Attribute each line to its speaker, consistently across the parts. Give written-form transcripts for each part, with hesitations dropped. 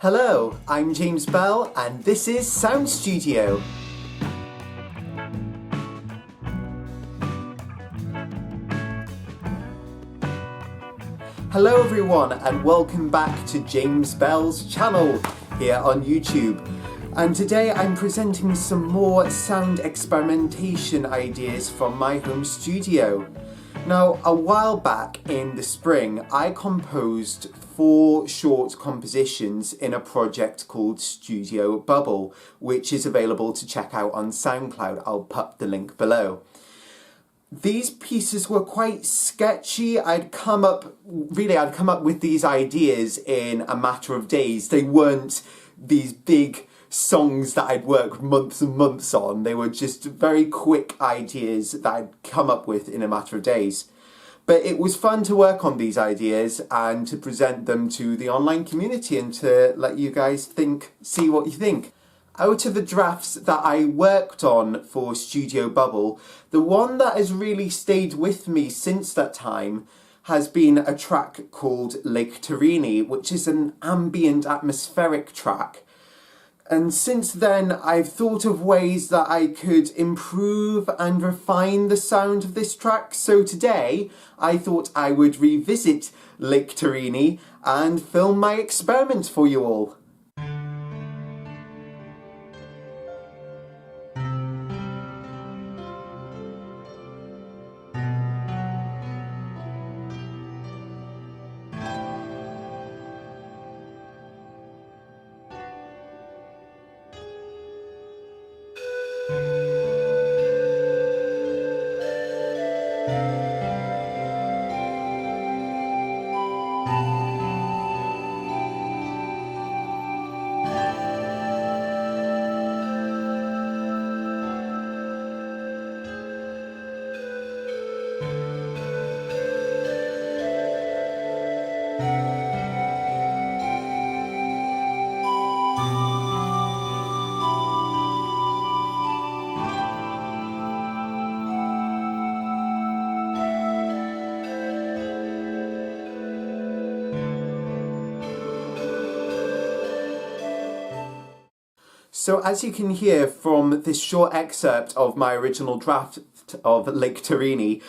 Speaker 1: Hello, I'm James Bell and this is Sound Studio. Hello everyone and welcome back to James Bell's channel here on YouTube. And today I'm presenting some more sound experimentation ideas from my home studio. Now, a while back in the spring, I composed 4 short compositions in a project called Studio Bubble, which is available to check out on SoundCloud. I'll put the link below. These pieces were quite sketchy. I'd come up with these ideas in a matter of days. They weren't these big songs that I'd worked months and months on. They were just very quick ideas that I'd come up with in a matter of days. But it was fun to work on these ideas and to present them to the online community and to let you guys see what you think. Out of the drafts that I worked on for Studio Bubble, the one that has really stayed with me since that time has been a track called Lake Tarini, which is an ambient atmospheric track. And since then, I've thought of ways that I could improve and refine the sound of this track. So today, I thought I would revisit Lake Tarini and film my experiment for you all. So as you can hear from this short excerpt of my original draft of Lake Tarini,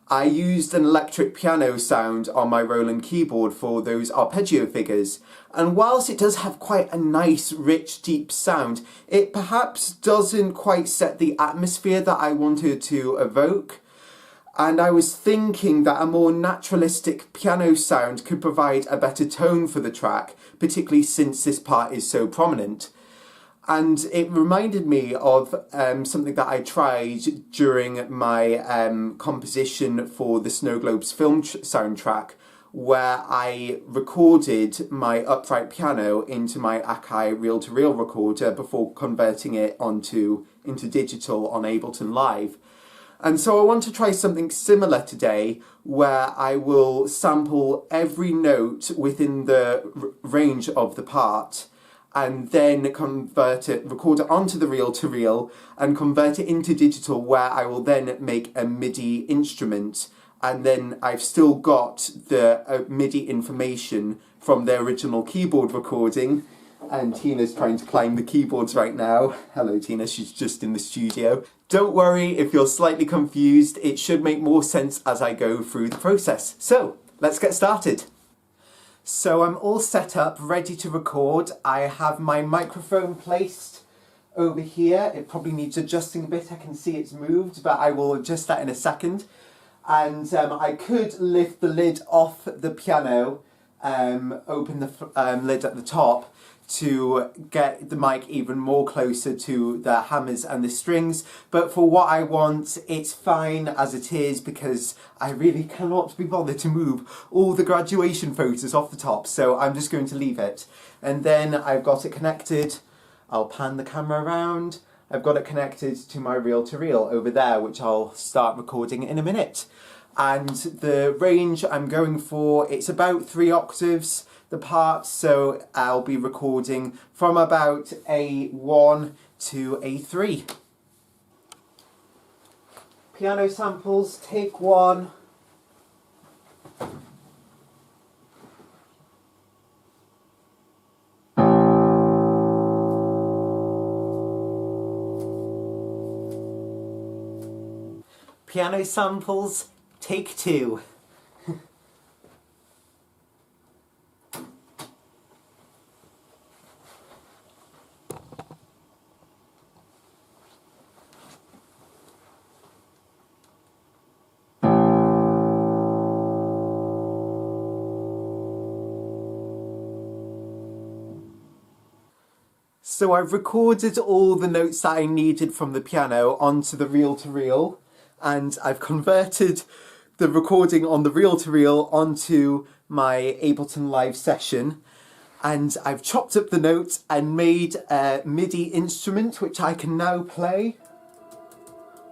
Speaker 1: I used an electric piano sound on my Roland keyboard for those arpeggio figures. And whilst it does have quite a nice, rich, deep sound, it perhaps doesn't quite set the atmosphere that I wanted to evoke. And I was thinking that a more naturalistic piano sound could provide a better tone for the track, particularly since this part is so prominent. And it reminded me of something that I tried during my composition for the Snow Globes film soundtrack, where I recorded my upright piano into my Akai reel-to-reel recorder before converting it into digital on Ableton Live. And so I want to try something similar today, where I will sample every note within the range of the part, and then record it onto the reel-to-reel and convert it into digital, where I will then make a MIDI instrument. And then I've still got the MIDI information from the original keyboard recording. And Tina's trying to climb the keyboards right now. Hello Tina, she's just in the studio. Don't worry if you're slightly confused, it should make more sense as I go through the process. So, let's get started. So I'm all set up, ready to record. I have my microphone placed over here. It probably needs adjusting a bit. I can see it's moved, but I will adjust that in a second. And I could lift the lid off the piano, open the lid at the top to get the mic even more closer to the hammers and the strings, but for what I want, it's fine as it is because I really cannot be bothered to move all the graduation photos off the top, so I'm just going to leave it. And then I've got it connected. I'll pan the camera around. I've got it connected to my reel-to-reel over there, which I'll start recording in a minute. And the range I'm going for, it's about 3 octaves. The part, so I'll be recording from about A1 to A3. Piano samples, take 1. Piano samples, take 2. So I've recorded all the notes that I needed from the piano onto the reel-to-reel, and I've converted the recording on the reel-to-reel onto my Ableton Live session, and I've chopped up the notes and made a MIDI instrument which I can now play.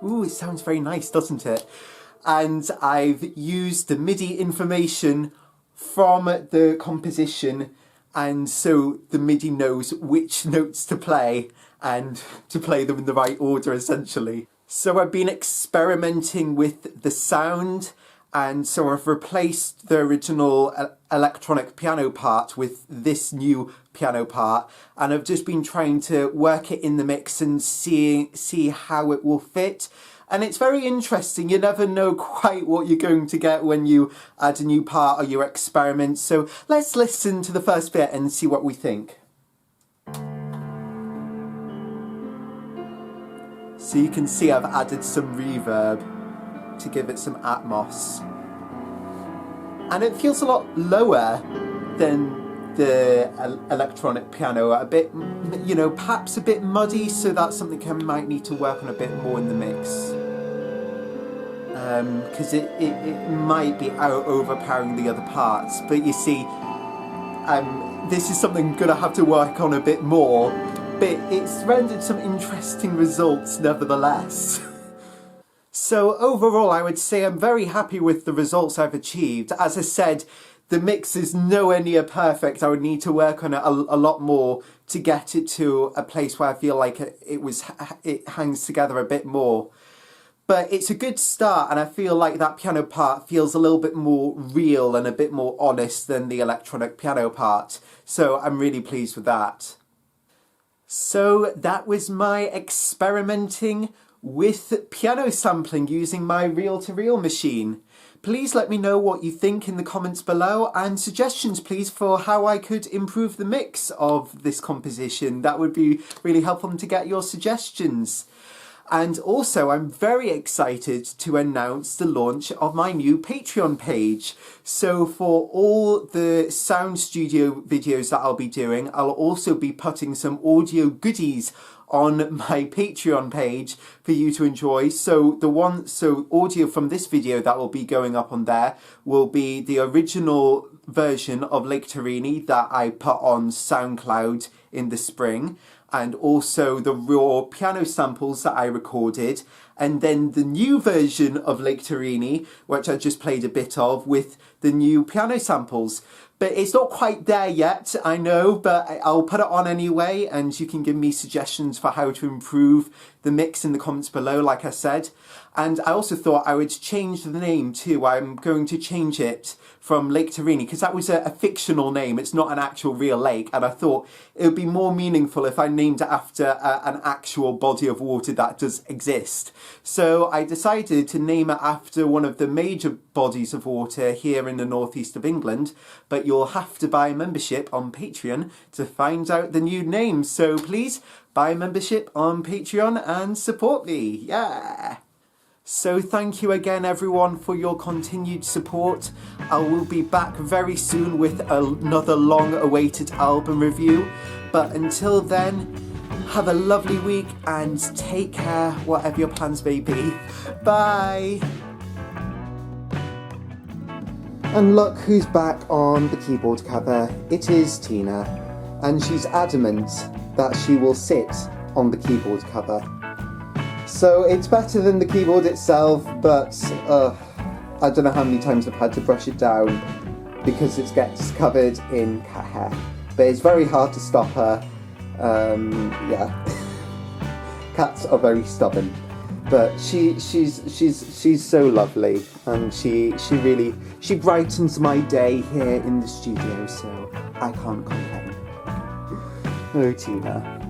Speaker 1: Ooh, it sounds very nice, doesn't it? And I've used the MIDI information from the composition, and so the MIDI knows which notes to play and to play them in the right order, essentially. So I've been experimenting with the sound, and so I've replaced the original electronic piano part with this new piano part, and I've just been trying to work it in the mix and see how it will fit. And it's very interesting. You never know quite what you're going to get when you add a new part or you experiment. So let's listen to the first bit and see what we think. So you can see I've added some reverb to give it some atmos. And it feels a lot lower than the electronic piano, a bit, you know, perhaps a bit muddy, so that's something I might need to work on a bit more in the mix. Because it might be overpowering the other parts, but you see, this is something I'm going to have to work on a bit more, but it's rendered some interesting results nevertheless. So overall, I would say I'm very happy with the results I've achieved. As I said, the mix is nowhere near perfect. I would need to work on it a lot more to get it to a place where I feel like it hangs together a bit more. But it's a good start, and I feel like that piano part feels a little bit more real and a bit more honest than the electronic piano part. So I'm really pleased with that. So that was my experimenting with piano sampling using my reel-to-reel machine. Please let me know what you think in the comments below, and suggestions please for how I could improve the mix of this composition. That would be really helpful to get your suggestions. And also, I'm very excited to announce the launch of my new Patreon page. So for all the sound studio videos that I'll be doing, I'll also be putting some audio goodies on my Patreon page for you to enjoy. So audio from this video that will be going up on there will be the original version of Lake Tarini that I put on SoundCloud in the spring, and also the raw piano samples that I recorded, and then the new version of Lake Tarini, which I just played a bit of with the new piano samples. But it's not quite there yet, I know, but I'll put it on anyway, and you can give me suggestions for how to improve the mix in the comments below, like I said. And I also thought I would change the name too. I'm going to change it from Lake Tarini, because that was a fictional name. It's not an actual real lake, and I thought it would be more meaningful if I named it after an actual body of water that does exist. So I decided to name it after one of the major bodies of water here in the northeast of England, but you'll have to buy a membership on Patreon to find out the new name. So please buy a membership on Patreon and support me. Yeah! So thank you again everyone for your continued support. I will be back very soon with another long awaited album review. But until then, have a lovely week and take care, whatever your plans may be. Bye! And look who's back on the keyboard cover. It is Tina. And she's adamant that she will sit on the keyboard cover. So it's better than the keyboard itself, but I don't know how many times I've had to brush it down because it gets covered in cat hair. But it's very hard to stop her. Yeah, cats are very stubborn. But she's so lovely, and she brightens my day here in the studio, so I can't complain. Oh, Tina.